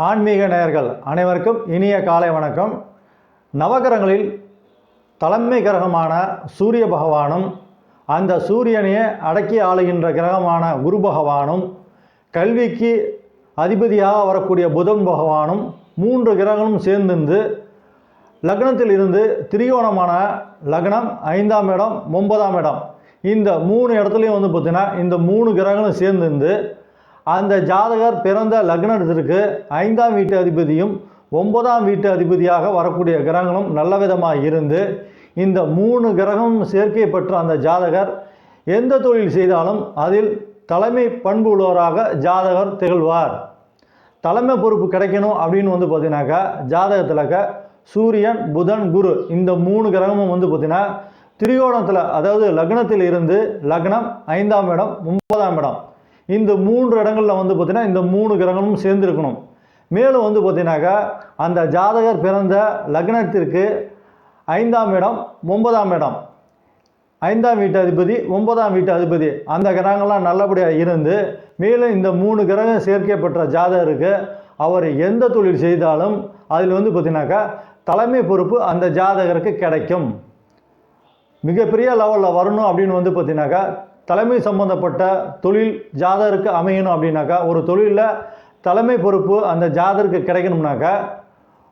ஆன்மீக நேயர்கள் அனைவருக்கும் இனிய காலை வணக்கம். நவகிரகங்களில் தலைமை கிரகமான சூரிய பகவானும் அந்த சூரியனையே அடக்கி ஆளுகின்ற கிரகமான குரு பகவானும் கல்விக்கு அதிபதியாக வரக்கூடிய புதன் பகவானும் 3 கிரகங்களும் சேர்ந்து லக்னத்தில் இருந்து திரிகோணமான லக்னம் 5ஆம் இடம் 9ஆம் இடம் இந்த 3 இடத்துலையும் பார்த்தீங்கன்னா இந்த 3 கிரகங்களும் சேர்ந்து அந்த ஜாதகர் பிறந்த லக்னத்திற்கு 5ஆம் வீட்டு அதிபதியும் 9ஆம் வீட்டு அதிபதியாக வரக்கூடிய கிரகங்களும் நல்ல விதமாக இருந்து இந்த 3 கிரகமும் சேர்க்கை பெற்ற அந்த ஜாதகர் எந்த தொழில் செய்தாலும் அதில் தலைமை பண்பு உள்ளவராக ஜாதகர் திகழ்வார். தலைமை பொறுப்பு கிடைக்கணும் அப்படின்னு பார்த்தீங்கன்னாக்கா ஜாதகத்தில் சூரியன் புதன் குரு இந்த 3 கிரகமும் பார்த்தீங்கன்னா திரிகோணத்தில் அதாவது லக்னத்தில் இருந்து லக்னம் 5ஆம் இடம் 9ஆம் இடம் இந்த 3 இடங்களில் பார்த்தீங்கன்னா இந்த 3 கிரகமும் சேர்ந்துருக்கணும். மேலும் பார்த்தீங்கன்னாக்கா அந்த ஜாதகர் பிறந்த லக்னத்திற்கு 5ஆம் இடம் 9ஆம் இடம் 5ஆம் வீட்டு அதிபதி 9ஆம் வீட்டு அதிபதி அந்த கிரகங்கள்லாம் நல்லபடியாக இருந்து மேலும் இந்த 3 கிரகம் சேர்க்கப்பட்ட ஜாதகருக்கு அவர் எந்த தொழில் செய்தாலும் அதில் பார்த்தீங்கன்னாக்கா தலைமை பொறுப்பு அந்த ஜாதகருக்கு கிடைக்கும். மிகப்பெரிய லெவலில் வரணும் அப்படின்னு பார்த்தீங்கன்னாக்கா தலைமை சம்பந்தப்பட்ட தொழில் ஜாதகருக்கு அமையணும் அப்படின்னாக்கா ஒரு தொழிலில் தலைமை பொறுப்பு அந்த ஜாதகருக்கு கிடைக்கணும்னாக்கா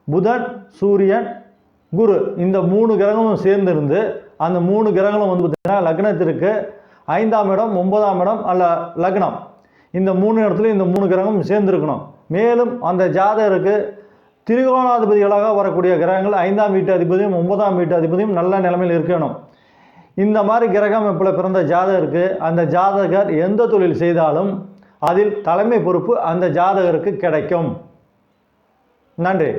புதன் சூரியன் குரு இந்த 3 கிரகமும் சேர்ந்திருந்து அந்த 3 கிரகங்களும் பார்த்தீங்கன்னா லக்னத்திற்கு 5ஆம் இடம் 9ஆம் இடம் அல்ல லக்னம் இந்த 3 இடத்துலையும் இந்த 3 கிரகமும் சேர்ந்துருக்கணும். மேலும் அந்த ஜாதகருக்கு திரிகோணாதிபதிகளாக வரக்கூடிய கிரகங்கள் 5ஆம் வீட்டு அதிபதியும் 9ஆம் வீட்டு அதிபதியும் நல்ல நிலைமையில் இருக்கணும். இந்த மாதிரி கிரகம் அமைப்பில் பிறந்த ஜாதகருக்கு அந்த ஜாதகர் எந்த தொழில் செய்தாலும் அதில் தலைமை பொறுப்பு அந்த ஜாதகருக்கு கிடைக்கும். நன்றி.